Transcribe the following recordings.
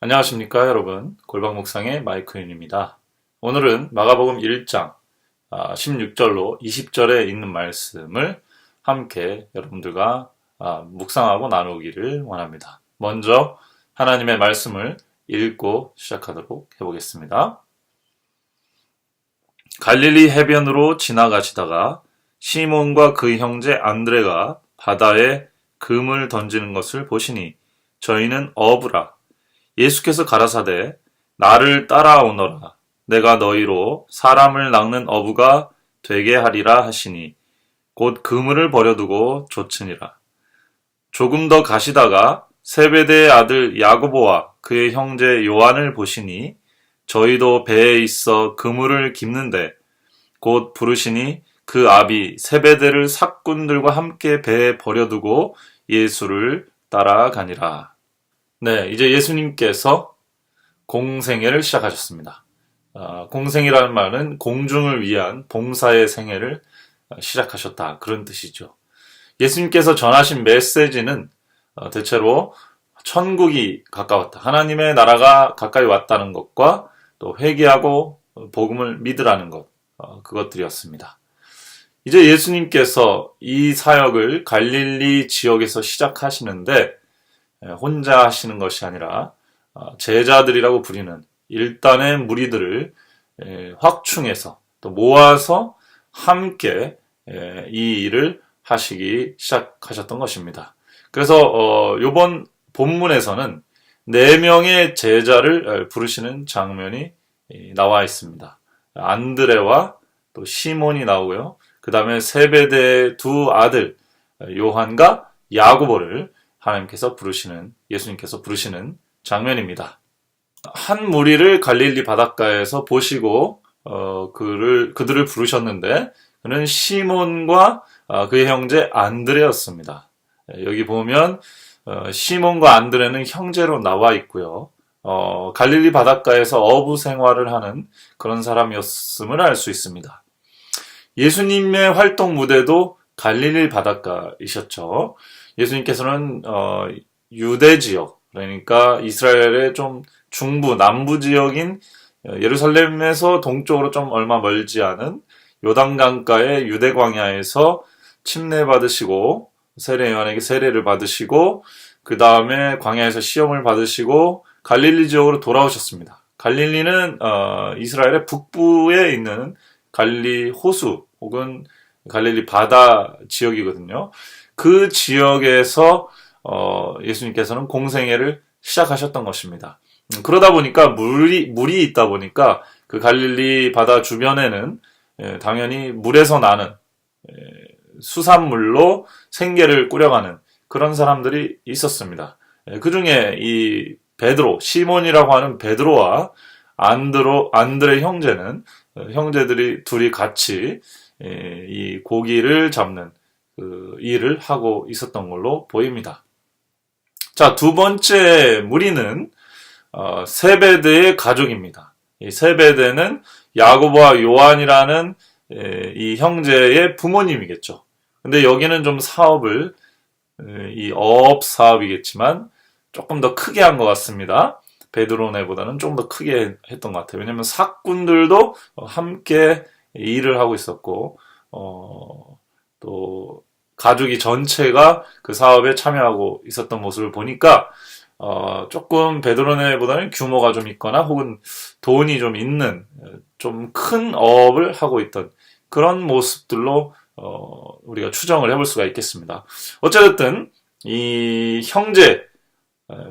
안녕하십니까 여러분, 골방묵상의 마이클입니다. 오늘은 마가복음 1장 16절로 20절에 있는 말씀을 함께 여러분들과 묵상하고 나누기를 원합니다. 먼저 하나님의 말씀을 읽고 시작하도록 해보겠습니다. 갈릴리 해변으로 지나가시다가 시몬과 그 형제 안드레가 바다에 금을 던지는 것을 보시니 저희는 어부라. 예수께서 가라사대 나를 따라오너라. 내가 너희로 사람을 낚는 어부가 되게 하리라 하시니 곧 그물을 버려두고 좇으니라. 조금 더 가시다가 세베대의 아들 야고보와 그의 형제 요한을 보시니 저희도 배에 있어 그물을 깁는데 곧 부르시니 그 아비 세베대를 삭군들과 함께 배에 버려두고 예수를 따라가니라. 네, 이제 예수님께서 공생애를 시작하셨습니다. 공생이라는 말은 공중을 위한 봉사의 생애를 시작하셨다. 그런 뜻이죠. 예수님께서 전하신 메시지는 대체로 천국이 가까웠다. 하나님의 나라가 가까이 왔다는 것과 또 회개하고 복음을 믿으라는 것, 그것들이었습니다. 이제 예수님께서 이 사역을 갈릴리 지역에서 시작하시는데 혼자 하시는 것이 아니라 제자들이라고 부리는 일단의 무리들을 확충해서 또 모아서 함께 이 일을 하시기 시작하셨던 것입니다. 그래서 이번 본문에서는 4명의 제자를 부르시는 장면이 나와 있습니다. 안드레와 또 시몬이 나오고요. 그 다음에 세베대의 두 아들 요한과 야고보를 예수님께서 부르시는 장면입니다. 한 무리를 갈릴리 바닷가에서 보시고 그들을 부르셨는데 그는 시몬과 그의 형제 안드레였습니다. 여기 보면 시몬과 안드레는 형제로 나와 있고요. 갈릴리 바닷가에서 어부 생활을 하는 그런 사람이었음을 알 수 있습니다. 예수님의 활동 무대도 갈릴리 바닷가이셨죠. 예수님께서는 유대 지역, 그러니까 이스라엘의 좀 중부, 남부 지역인 예루살렘에서 동쪽으로 좀 얼마 멀지 않은 요단강가의 유대 광야에서 침례받으시고 세례 요한에게 세례를 받으시고 그 다음에 광야에서 시험을 받으시고 갈릴리 지역으로 돌아오셨습니다. 갈릴리는 이스라엘의 북부에 있는 갈릴리 호수 혹은 갈릴리 바다 지역이거든요. 그 지역에서 예수님께서는 공생애를 시작하셨던 것입니다. 그러다 보니까 물이 있다 보니까 그 갈릴리 바다 주변에는 당연히 물에서 나는 수산물로 생계를 꾸려가는 그런 사람들이 있었습니다. 그 중에 이 베드로, 시몬이라고 하는 베드로와 안드레 형제들이 둘이 같이 이 고기를 잡는 그 일을 하고 있었던 걸로 보입니다. 자, 두 번째 무리는 세베대의 가족입니다. 이 세베대는 야고보와 요한이라는 이 형제의 부모님이겠죠. 근데 여기는 좀 이 어업 사업이겠지만 조금 더 크게 한 것 같습니다. 베드로네보다는 좀 더 크게 했던 것 같아요. 왜냐하면 삭군들도 함께 일을 하고 있었고 또 가족이 전체가 그 사업에 참여하고 있었던 모습을 보니까 조금 베드로네보다는 규모가 좀 있거나 혹은 돈이 좀 있는 좀 큰 어업을 하고 있던 그런 모습들로 우리가 추정을 해볼 수가 있겠습니다. 어쨌든 이 형제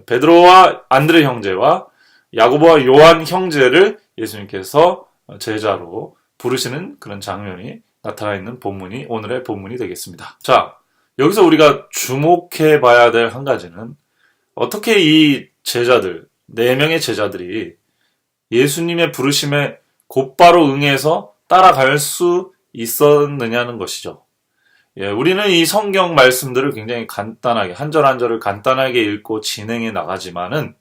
베드로와 안드레 형제와 야고보와 요한 형제를 예수님께서 제자로 부르시는 그런 장면이 나타나 있는 오늘의 본문이 되겠습니다. 자, 여기서 우리가 주목해 봐야 될 한 가지는 어떻게 이 제자들, 4명의 제자들이 예수님의 부르심에 곧바로 응해서 따라갈 수 있었느냐는 것이죠. 우리는 이 성경 말씀들을 굉장히 간단하게, 한 절 한 절을 간단하게 읽고 진행해 나가지만은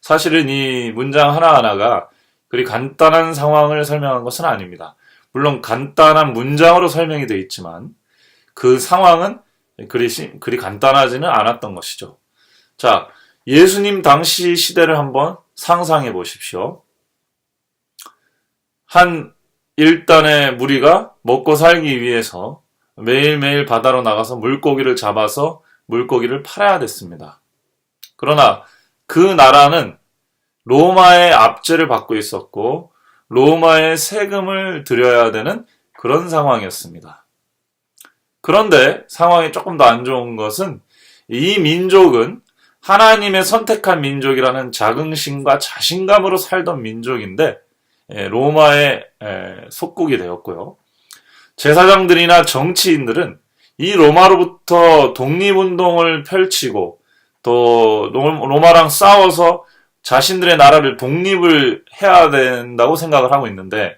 사실은 이 문장 하나하나가 그리 간단한 상황을 설명한 것은 아닙니다. 물론 간단한 문장으로 설명이 되어 있지만 그 상황은 그리 간단하지는 않았던 것이죠. 자, 예수님 당시 시대를 한번 상상해 보십시오. 한 일단의 무리가 먹고 살기 위해서 매일매일 바다로 나가서 물고기를 잡아서 물고기를 팔아야 됐습니다. 그러나 그 나라는 로마의 압제를 받고 있었고 로마의 세금을 들여야 되는 그런 상황이었습니다. 그런데 상황이 조금 더 안 좋은 것은 이 민족은 하나님의 선택한 민족이라는 자긍심과 자신감으로 살던 민족인데 로마의 속국이 되었고요. 제사장들이나 정치인들은 이 로마로부터 독립운동을 펼치고 또 로마랑 싸워서 자신들의 나라를 독립을 해야 된다고 생각을 하고 있는데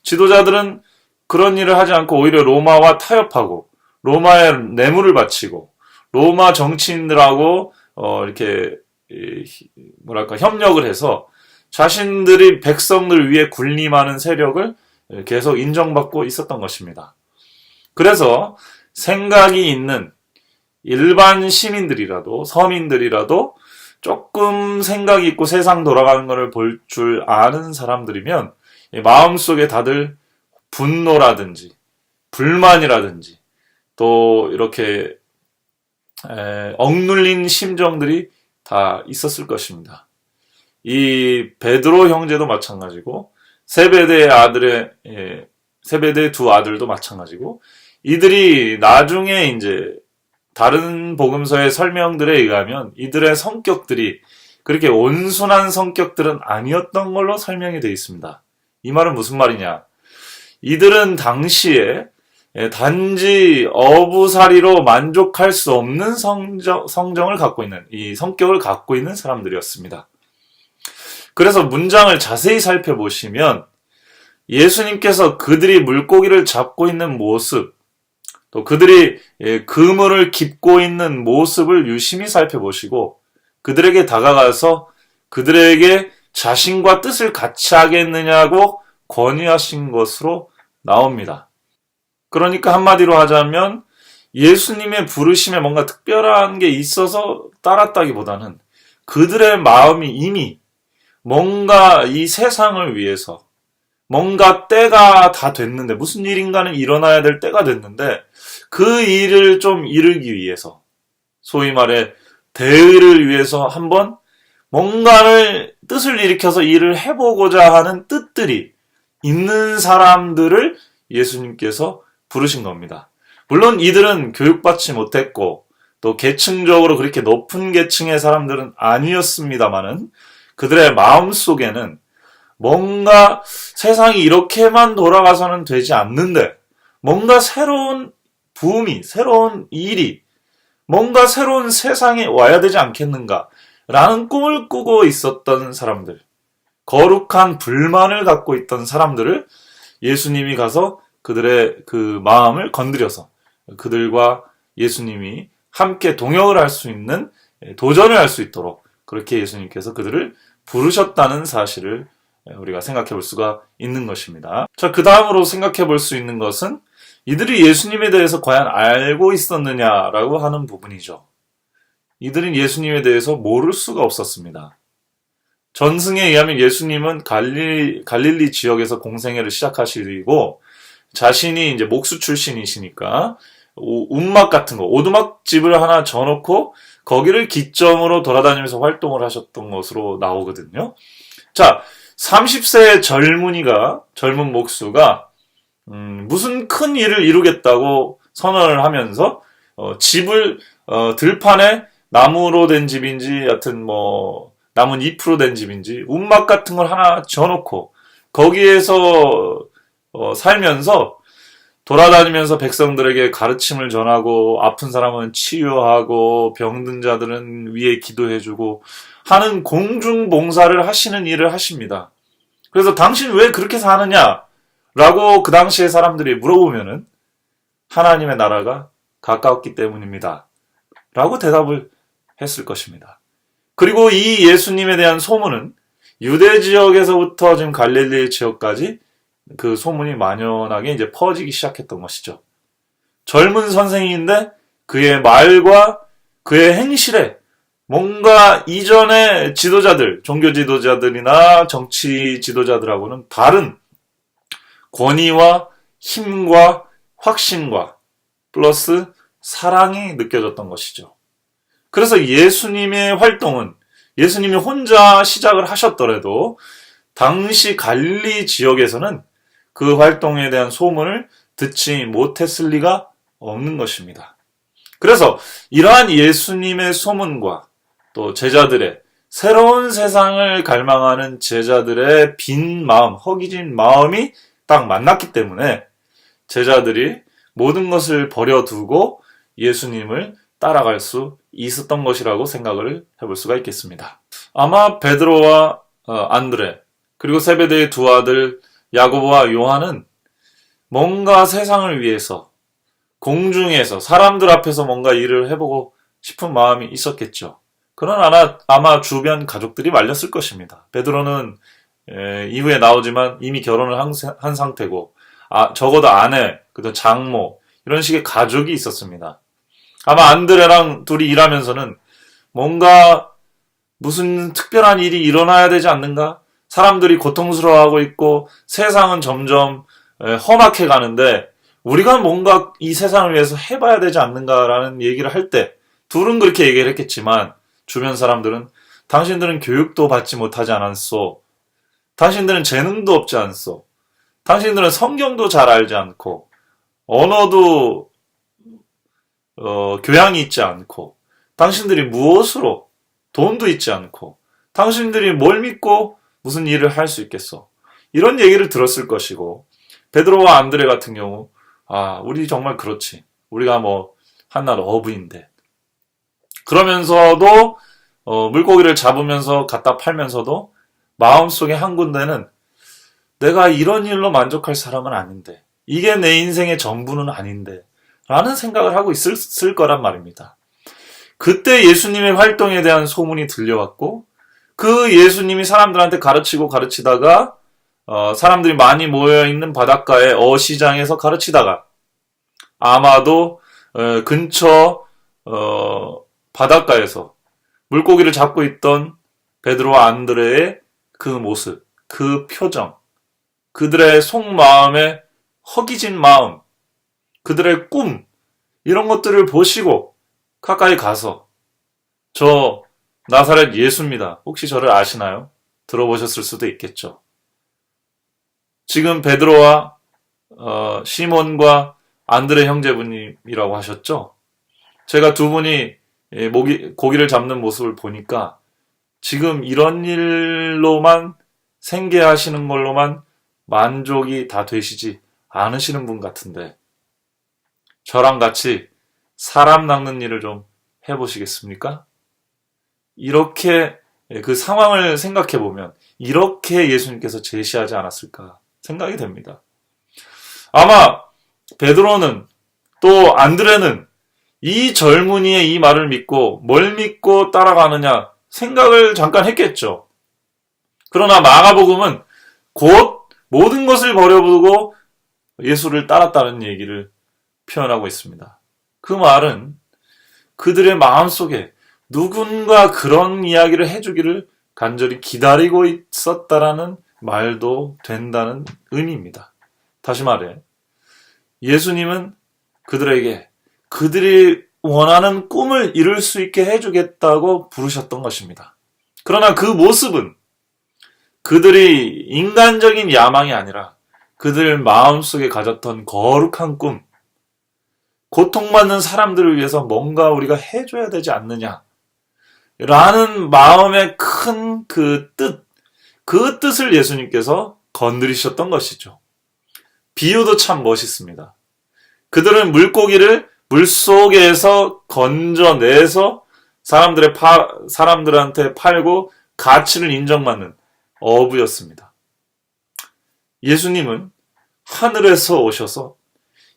지도자들은 그런 일을 하지 않고 오히려 로마와 타협하고 로마에 뇌물을 바치고 로마 정치인들하고 이렇게 협력을 해서 자신들이 백성들 위해 군림하는 세력을 계속 인정받고 있었던 것입니다. 그래서 생각이 있는 일반 시민들이라도 서민들이라도 조금 생각이 있고 세상 돌아가는 것을 볼 줄 아는 사람들이면 마음속에 다들 분노라든지 불만이라든지 또 이렇게 억눌린 심정들이 다 있었을 것입니다. 이 베드로 형제도 마찬가지고 세베대의 두 아들도 마찬가지고 이들이 나중에 이제 다른 복음서의 설명들에 의하면 이들의 성격들이 그렇게 온순한 성격들은 아니었던 걸로 설명이 되어 있습니다. 이 말은 무슨 말이냐? 이들은 당시에 단지 어부살이로 만족할 수 없는 성정을 갖고 있는 이 성격을 갖고 있는 사람들이었습니다. 그래서 문장을 자세히 살펴보시면 예수님께서 그들이 물고기를 잡고 있는 모습 또 그들이 그물을 깁고 있는 모습을 유심히 살펴보시고 그들에게 다가가서 그들에게 자신과 뜻을 같이 하겠느냐고 권유하신 것으로 나옵니다. 그러니까 한마디로 하자면 예수님의 부르심에 뭔가 특별한 게 있어서 따랐다기보다는 그들의 마음이 이미 뭔가 이 세상을 위해서 뭔가 때가 다 됐는데 무슨 일인가는 일어나야 될 때가 됐는데 그 일을 좀 이루기 위해서 소위 말해 대의를 위해서 한번 뭔가를 뜻을 일으켜서 일을 해보고자 하는 뜻들이 있는 사람들을 예수님께서 부르신 겁니다. 물론 이들은 교육받지 못했고 또 계층적으로 그렇게 높은 계층의 사람들은 아니었습니다마는 그들의 마음속에는 뭔가 세상이 이렇게만 돌아가서는 되지 않는데 뭔가 새로운 부음이, 새로운 일이, 뭔가 새로운 세상에 와야 되지 않겠는가 라는 꿈을 꾸고 있었던 사람들, 거룩한 불만을 갖고 있던 사람들을 예수님이 가서 그들의 그 마음을 건드려서 그들과 예수님이 함께 동역을 할 수 있는 도전을 할 수 있도록 그렇게 예수님께서 그들을 부르셨다는 사실을 우리가 생각해 볼 수가 있는 것입니다. 자, 그 다음으로 생각해 볼 수 있는 것은 이들이 예수님에 대해서 과연 알고 있었느냐라고 하는 부분이죠. 이들은 예수님에 대해서 모를 수가 없었습니다. 전승에 의하면 예수님은 갈릴리 지역에서 공생애를 시작하시고 자신이 이제 목수 출신이시니까 움막 같은 거, 오두막집을 하나 져놓고 거기를 기점으로 돌아다니면서 활동을 하셨던 것으로 나오거든요. 자, 30세의 젊은 목수가 무슨 큰 일을 이루겠다고 선언을 하면서 집을 들판에 나무로 된 집인지 하여튼 나뭇잎으로 된 집인지 움막 같은 걸 하나 져놓고 거기에서 살면서 돌아다니면서 백성들에게 가르침을 전하고 아픈 사람은 치유하고 병든 자들은 위에 기도해주고 하는 공중봉사를 하시는 일을 하십니다. 그래서 당신 왜 그렇게 사느냐? 라고 그 당시에 사람들이 물어보면은 하나님의 나라가 가까웠기 때문입니다. 라고 대답을 했을 것입니다. 그리고 이 예수님에 대한 소문은 유대 지역에서부터 지금 갈릴리 지역까지 그 소문이 만연하게 이제 퍼지기 시작했던 것이죠. 젊은 선생인데 그의 말과 그의 행실에 뭔가 이전의 지도자들, 종교 지도자들이나 정치 지도자들하고는 다른 권위와 힘과 확신과 플러스 사랑이 느껴졌던 것이죠. 그래서 예수님의 활동은 예수님이 혼자 시작을 하셨더라도 당시 갈릴리 지역에서는 그 활동에 대한 소문을 듣지 못했을 리가 없는 것입니다. 그래서 이러한 예수님의 소문과 또 제자들의 새로운 세상을 갈망하는 제자들의 빈 마음, 허기진 마음이 딱 만났기 때문에 제자들이 모든 것을 버려두고 예수님을 따라갈 수 있었던 것이라고 생각을 해볼 수가 있겠습니다. 아마 베드로와 안드레 그리고 세베대의 두 아들 야고보와 요한은 뭔가 세상을 위해서 공중에서 사람들 앞에서 뭔가 일을 해보고 싶은 마음이 있었겠죠. 그러나 아마 주변 가족들이 말렸을 것입니다. 베드로는 이후에 나오지만 이미 결혼을 한 상태고 적어도 아내, 그다음 장모 이런 식의 가족이 있었습니다. 아마 안드레랑 둘이 일하면서는 뭔가 무슨 특별한 일이 일어나야 되지 않는가? 사람들이 고통스러워하고 있고 세상은 점점 험악해 가는데 우리가 뭔가 이 세상을 위해서 해봐야 되지 않는가라는 얘기를 할 때 둘은 그렇게 얘기를 했겠지만 주변 사람들은 당신들은 교육도 받지 못하지 않았소. 당신들은 재능도 없지 않소. 당신들은 성경도 잘 알지 않고 언어도 교양이 있지 않고 당신들이 무엇으로 돈도 있지 않고 당신들이 뭘 믿고 무슨 일을 할 수 있겠어. 이런 얘기를 들었을 것이고 베드로와 안드레 같은 경우 우리 정말 그렇지. 우리가 한낱 어부인데 그러면서도 물고기를 잡으면서 갖다 팔면서도 마음속에 한 군데는 내가 이런 일로 만족할 사람은 아닌데 이게 내 인생의 전부는 아닌데 라는 생각을 하고 있을 거란 말입니다. 그때 예수님의 활동에 대한 소문이 들려왔고 그 예수님이 사람들한테 가르치다가 사람들이 많이 모여있는 바닷가의 어시장에서 가르치다가 아마도 근처 바닷가에서 물고기를 잡고 있던 베드로와 안드레의 그 모습, 그 표정, 그들의 속마음의 허기진 마음, 그들의 꿈 이런 것들을 보시고 가까이 가서 저 나사렛 예수입니다. 혹시 저를 아시나요? 들어보셨을 수도 있겠죠. 지금 베드로와 시몬과 안드레 형제분이라고 하셨죠? 제가 두 분이 고기를 잡는 모습을 보니까 지금 이런 일로만 생계하시는 걸로만 만족이 다 되시지 않으시는 분 같은데 저랑 같이 사람 낚는 일을 좀 해보시겠습니까? 이렇게 그 상황을 생각해 보면 이렇게 예수님께서 제시하지 않았을까 생각이 됩니다. 아마 베드로는 또 안드레는 이 젊은이의 이 말을 믿고 뭘 믿고 따라가느냐 생각을 잠깐 했겠죠. 그러나 마가복음은 곧 모든 것을 버려두고 예수를 따랐다는 얘기를 표현하고 있습니다. 그 말은 그들의 마음속에 누군가 그런 이야기를 해주기를 간절히 기다리고 있었다라는 말도 된다는 의미입니다. 다시 말해 예수님은 그들에게 그들이 원하는 꿈을 이룰 수 있게 해주겠다고 부르셨던 것입니다. 그러나 그 모습은 그들이 인간적인 야망이 아니라 그들 마음속에 가졌던 거룩한 꿈, 고통받는 사람들을 위해서 뭔가 우리가 해줘야 되지 않느냐 라는 마음의 큰 그 뜻을 예수님께서 건드리셨던 것이죠. 비유도 참 멋있습니다. 그들은 물고기를 물속에서 건져내서 사람들한테 팔고 가치를 인정받는 어부였습니다. 예수님은 하늘에서 오셔서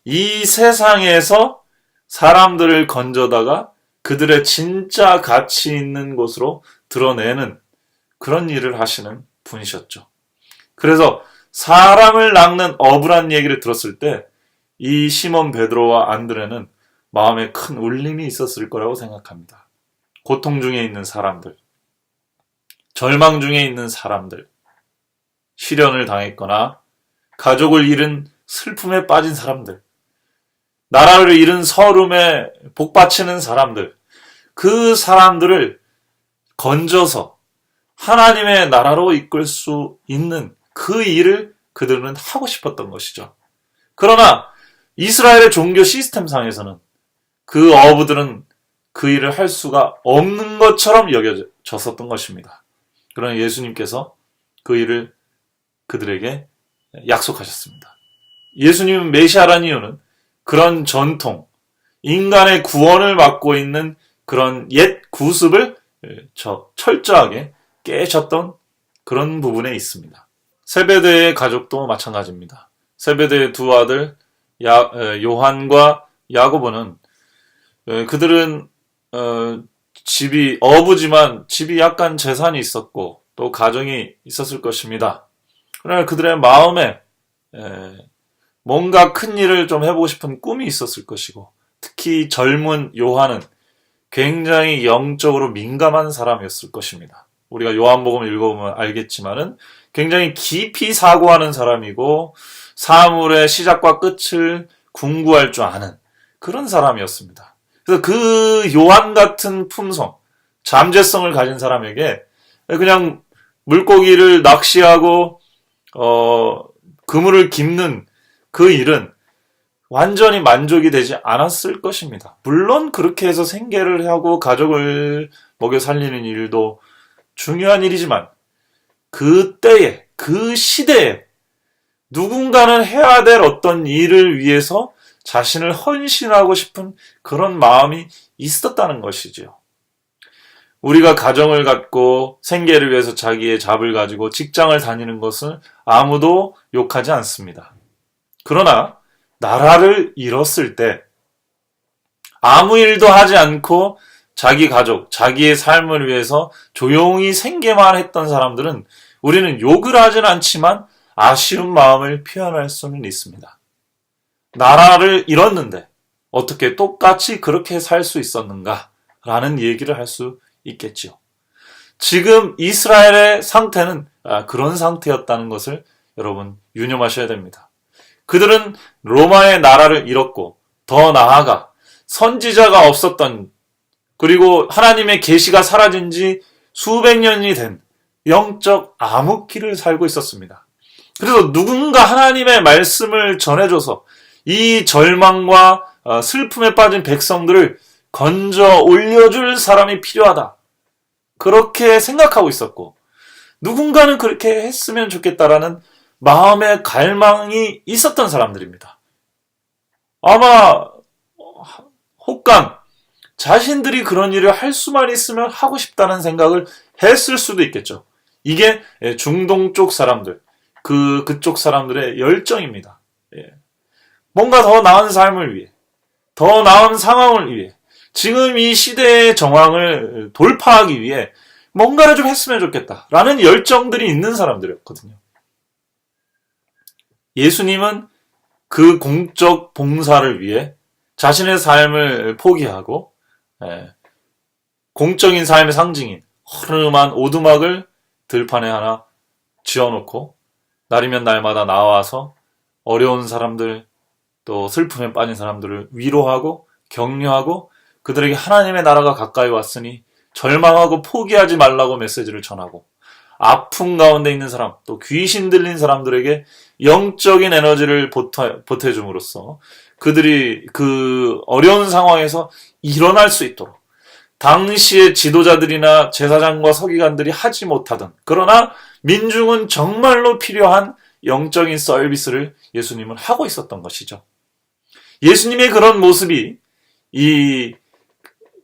이 세상에서 사람들을 건져다가 그들의 진짜 가치 있는 곳으로 드러내는 그런 일을 하시는 분이셨죠. 그래서 사람을 낚는 어부란 얘기를 들었을 때 이 시몬 베드로와 안드레는 마음에 큰 울림이 있었을 거라고 생각합니다. 고통 중에 있는 사람들, 절망 중에 있는 사람들, 시련을 당했거나 가족을 잃은 슬픔에 빠진 사람들, 나라를 잃은 서름에 복받치는 사람들, 그 사람들을 건져서 하나님의 나라로 이끌 수 있는 그 일을 그들은 하고 싶었던 것이죠. 그러나 이스라엘의 종교 시스템상에서는 그 어부들은 그 일을 할 수가 없는 것처럼 여겨졌었던 것입니다. 그러나 예수님께서 그 일을 그들에게 약속하셨습니다. 예수님은 메시아라는 이유는 그런 전통, 인간의 구원을 맡고 있는 그런 옛 구습을 철저하게 깨셨던 그런 부분에 있습니다. 세베대의 가족도 마찬가지입니다. 세베대의 두 아들 요한과 야고보는 그들은 집이 어부지만 집이 약간 재산이 있었고 또 가정이 있었을 것입니다. 그러나 그들의 마음에 뭔가 큰 일을 좀 해보고 싶은 꿈이 있었을 것이고 특히 젊은 요한은 굉장히 영적으로 민감한 사람이었을 것입니다. 우리가 요한복음을 읽어보면 알겠지만은 굉장히 깊이 사고하는 사람이고 사물의 시작과 끝을 궁구할 줄 아는 그런 사람이었습니다. 그래서 그 요한 같은 품성, 잠재성을 가진 사람에게 그냥 물고기를 낚시하고 그물을 깁는 그 일은 완전히 만족이 되지 않았을 것입니다. 물론 그렇게 해서 생계를 하고 가족을 먹여 살리는 일도 중요한 일이지만 그때에, 그 시대에 누군가는 해야 될 어떤 일을 위해서 자신을 헌신하고 싶은 그런 마음이 있었다는 것이지요. 우리가 가정을 갖고 생계를 위해서 자기의 잡을 가지고 직장을 다니는 것은 아무도 욕하지 않습니다. 그러나 나라를 잃었을 때 아무 일도 하지 않고 자기 가족, 자기의 삶을 위해서 조용히 생계만 했던 사람들은 우리는 욕을 하진 않지만 아쉬운 마음을 표현할 수는 있습니다. 나라를 잃었는데 어떻게 똑같이 그렇게 살 수 있었는가? 라는 얘기를 할 수 있겠지요. 지금 이스라엘의 상태는 그런 상태였다는 것을 여러분 유념하셔야 됩니다. 그들은 로마의 나라를 잃었고 더 나아가 선지자가 없었던 그리고 하나님의 계시가 사라진 지 수백 년이 된 영적 암흑기를 살고 있었습니다. 그래서 누군가 하나님의 말씀을 전해줘서 이 절망과 슬픔에 빠진 백성들을 건져 올려줄 사람이 필요하다. 그렇게 생각하고 있었고 누군가는 그렇게 했으면 좋겠다라는 마음의 갈망이 있었던 사람들입니다. 아마 혹간 자신들이 그런 일을 할 수만 있으면 하고 싶다는 생각을 했을 수도 있겠죠. 이게 중동 쪽 사람들, 그쪽 사람들의 열정입니다. 뭔가 더 나은 삶을 위해, 더 나은 상황을 위해, 지금 이 시대의 정황을 돌파하기 위해 뭔가를 좀 했으면 좋겠다라는 열정들이 있는 사람들이었거든요. 예수님은 그 공적 봉사를 위해 자신의 삶을 포기하고 공적인 삶의 상징인 허름한 오두막을 들판에 하나 지어놓고 날이면 날마다 나와서 어려운 사람들 또 슬픔에 빠진 사람들을 위로하고 격려하고 그들에게 하나님의 나라가 가까이 왔으니 절망하고 포기하지 말라고 메시지를 전하고 아픔 가운데 있는 사람 또 귀신 들린 사람들에게 영적인 에너지를 보태줌으로써 그들이 그 어려운 상황에서 일어날 수 있도록 당시의 지도자들이나 제사장과 서기관들이 하지 못하던 그러나 민중은 정말로 필요한 영적인 서비스를 예수님은 하고 있었던 것이죠. 예수님의 그런 모습이 이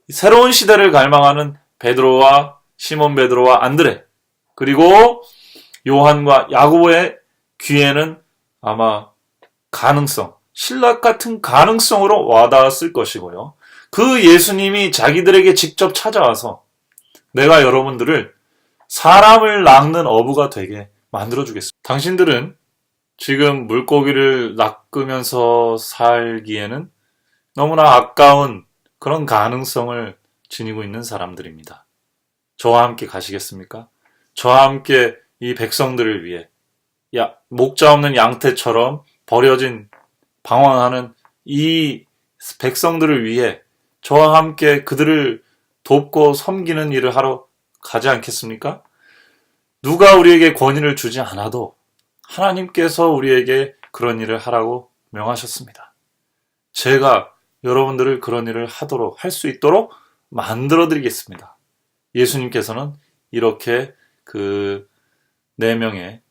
새로운 시대를 갈망하는 베드로와 시몬 베드로와 안드레 그리고 요한과 야고보의 귀에는 아마 가능성, 신락 같은 가능성으로 와닿았을 것이고요. 그 예수님이 자기들에게 직접 찾아와서 내가 여러분들을 사람을 낚는 어부가 되게 만들어주겠습니다. 당신들은 지금 물고기를 낚으면서 살기에는 너무나 아까운 그런 가능성을 지니고 있는 사람들입니다. 저와 함께 가시겠습니까? 저와 함께 이 백성들을 위해 목자 없는 양떼처럼 버려진 방황하는 이 백성들을 위해 저와 함께 그들을 돕고 섬기는 일을 하러 가지 않겠습니까? 누가 우리에게 권위를 주지 않아도 하나님께서 우리에게 그런 일을 하라고 명하셨습니다. 제가 여러분들을 그런 일을 할 수 있도록 만들어 드리겠습니다. 예수님께서는 이렇게 그 4명의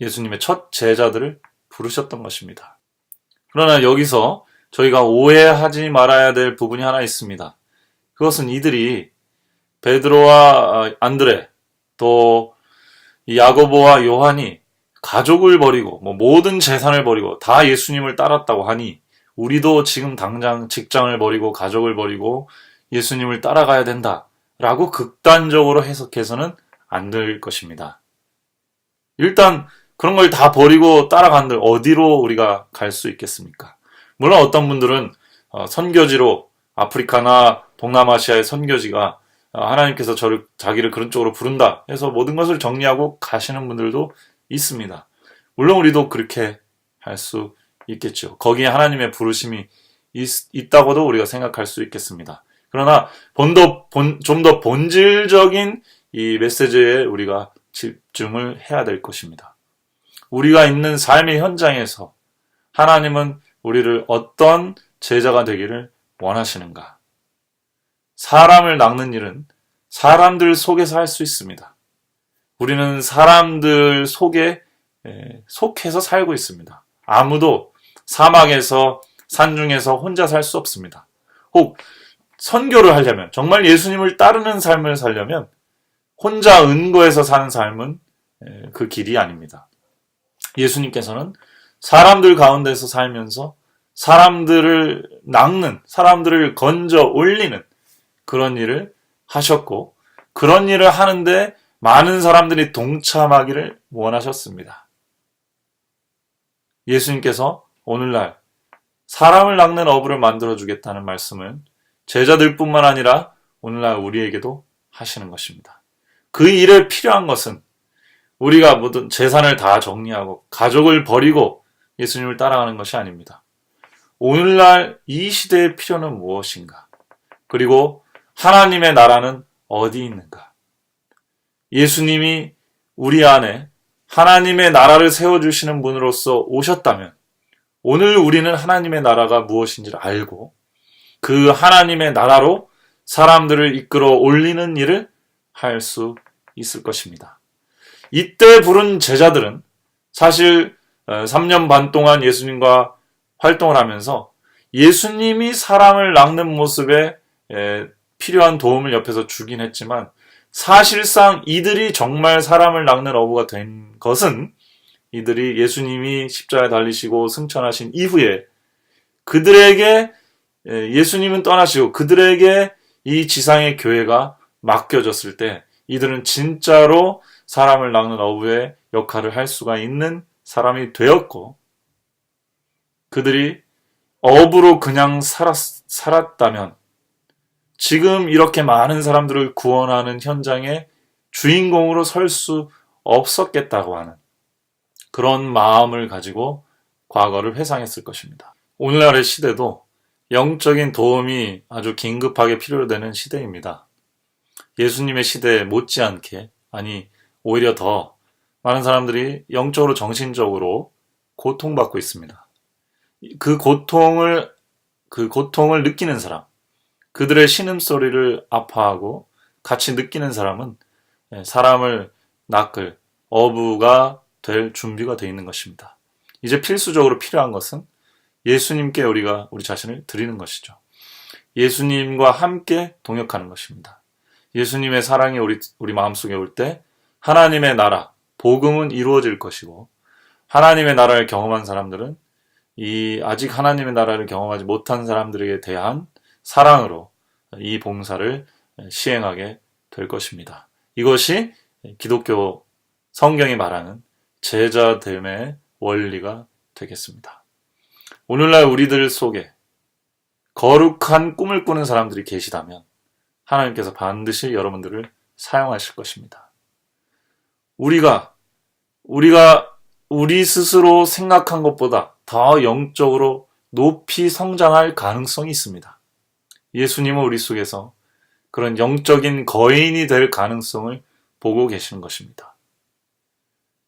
예수님의 첫 제자들을 부르셨던 것입니다. 그러나 여기서 저희가 오해하지 말아야 될 부분이 하나 있습니다. 그것은 이들이 베드로와 안드레 또 야고보와 요한이 가족을 버리고 모든 재산을 버리고 다 예수님을 따랐다고 하니 우리도 지금 당장 직장을 버리고 가족을 버리고 예수님을 따라가야 된다라고 극단적으로 해석해서는 안 될 것입니다. 일단 그런 걸 다 버리고 따라간들 어디로 우리가 갈 수 있겠습니까? 물론 어떤 분들은 선교지로 아프리카나 동남아시아의 선교지가 하나님께서 자기를 그런 쪽으로 부른다 해서 모든 것을 정리하고 가시는 분들도 있습니다. 물론 우리도 그렇게 할 수 있겠죠. 거기에 하나님의 부르심이 있다고도 우리가 생각할 수 있겠습니다. 그러나 좀 더 본질적인 이 메시지에 우리가 집중을 해야 될 것입니다. 우리가 있는 삶의 현장에서 하나님은 우리를 어떤 제자가 되기를 원하시는가? 사람을 낚는 일은 사람들 속에서 할 수 있습니다. 우리는 사람들 속해서 살고 있습니다. 아무도 사막에서 산중에서 혼자 살 수 없습니다. 혹 선교를 하려면, 정말 예수님을 따르는 삶을 살려면 혼자 은거에서 사는 삶은 그 길이 아닙니다. 예수님께서는 사람들 가운데서 살면서 사람들을 낚는, 사람들을 건져 올리는 그런 일을 하셨고, 그런 일을 하는데 많은 사람들이 동참하기를 원하셨습니다. 예수님께서 오늘날 사람을 낚는 어부를 만들어주겠다는 말씀을 제자들뿐만 아니라 오늘날 우리에게도 하시는 것입니다. 그 일에 필요한 것은 우리가 모든 재산을 다 정리하고 가족을 버리고 예수님을 따라가는 것이 아닙니다. 오늘날 이 시대의 필요는 무엇인가? 그리고 하나님의 나라는 어디 있는가? 예수님이 우리 안에 하나님의 나라를 세워주시는 분으로서 오셨다면 오늘 우리는 하나님의 나라가 무엇인지를 알고 그 하나님의 나라로 사람들을 이끌어 올리는 일을 할 수 있을 것입니다. 이때 부른 제자들은 사실 3년 반 동안 예수님과 활동을 하면서 예수님이 사람을 낚는 모습에 필요한 도움을 옆에서 주긴 했지만 사실상 이들이 정말 사람을 낚는 어부가 된 것은 이들이 예수님이 십자가에 달리시고 승천하신 이후에 그들에게 예수님은 떠나시고 그들에게 이 지상의 교회가 맡겨졌을 때 이들은 진짜로 사람을 낚는 어부의 역할을 할 수가 있는 사람이 되었고 그들이 어부로 그냥 살았다면 지금 이렇게 많은 사람들을 구원하는 현장에 주인공으로 설 수 없었겠다고 하는 그런 마음을 가지고 과거를 회상했을 것입니다. 오늘날의 시대도 영적인 도움이 아주 긴급하게 필요되는 시대입니다. 예수님의 시대에 못지않게, 아니 오히려 더 많은 사람들이 영적으로 정신적으로 고통받고 있습니다. 그 고통을 느끼는 사람, 그들의 신음소리를 아파하고 같이 느끼는 사람은 사람을 낚을 어부가 될 준비가 되어 있는 것입니다. 이제 필수적으로 필요한 것은 예수님께 우리가 우리 자신을 드리는 것이죠. 예수님과 함께 동역하는 것입니다. 예수님의 사랑이 우리 마음속에 올 때 하나님의 나라, 복음은 이루어질 것이고 하나님의 나라를 경험한 사람들은 아직 하나님의 나라를 경험하지 못한 사람들에게 대한 사랑으로 이 봉사를 시행하게 될 것입니다. 이것이 기독교 성경이 말하는 제자됨의 원리가 되겠습니다. 오늘날 우리들 속에 거룩한 꿈을 꾸는 사람들이 계시다면 하나님께서 반드시 여러분들을 사용하실 것입니다. 우리가 우리 스스로 생각한 것보다 더 영적으로 높이 성장할 가능성이 있습니다. 예수님은 우리 속에서 그런 영적인 거인이 될 가능성을 보고 계시는 것입니다.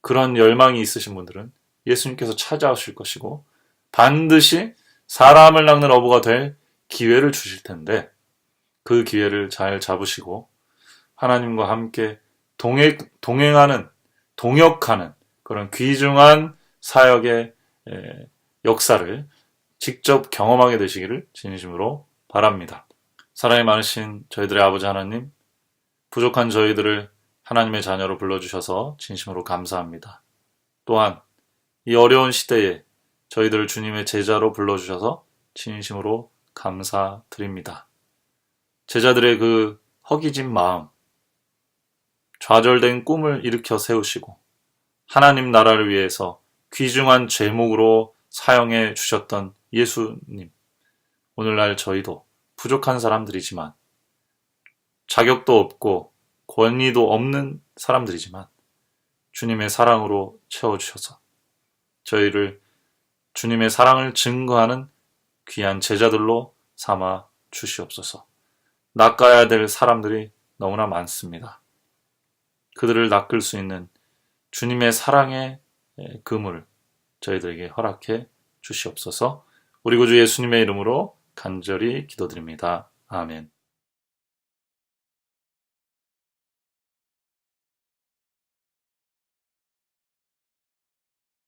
그런 열망이 있으신 분들은 예수님께서 찾아오실 것이고 반드시 사람을 낚는 어부가 될 기회를 주실 텐데 그 기회를 잘 잡으시고 하나님과 함께 동행하는, 동역하는 그런 귀중한 사역의 역사를 직접 경험하게 되시기를 진심으로 바랍니다. 사랑이 많으신 저희들의 아버지 하나님, 부족한 저희들을 하나님의 자녀로 불러주셔서 진심으로 감사합니다. 또한 이 어려운 시대에 저희들을 주님의 제자로 불러주셔서 진심으로 감사드립니다. 제자들의 그 허기진 마음, 좌절된 꿈을 일으켜 세우시고 하나님 나라를 위해서 귀중한 제목으로 사용해 주셨던 예수님, 오늘날 저희도 부족한 사람들이지만 자격도 없고 권위도 없는 사람들이지만 주님의 사랑으로 채워주셔서 저희를 주님의 사랑을 증거하는 귀한 제자들로 삼아 주시옵소서. 낚아야 될 사람들이 너무나 많습니다. 그들을 낚을 수 있는 주님의 사랑의 그물 저희들에게 허락해 주시옵소서. 우리 구주 예수님의 이름으로 간절히 기도드립니다. 아멘.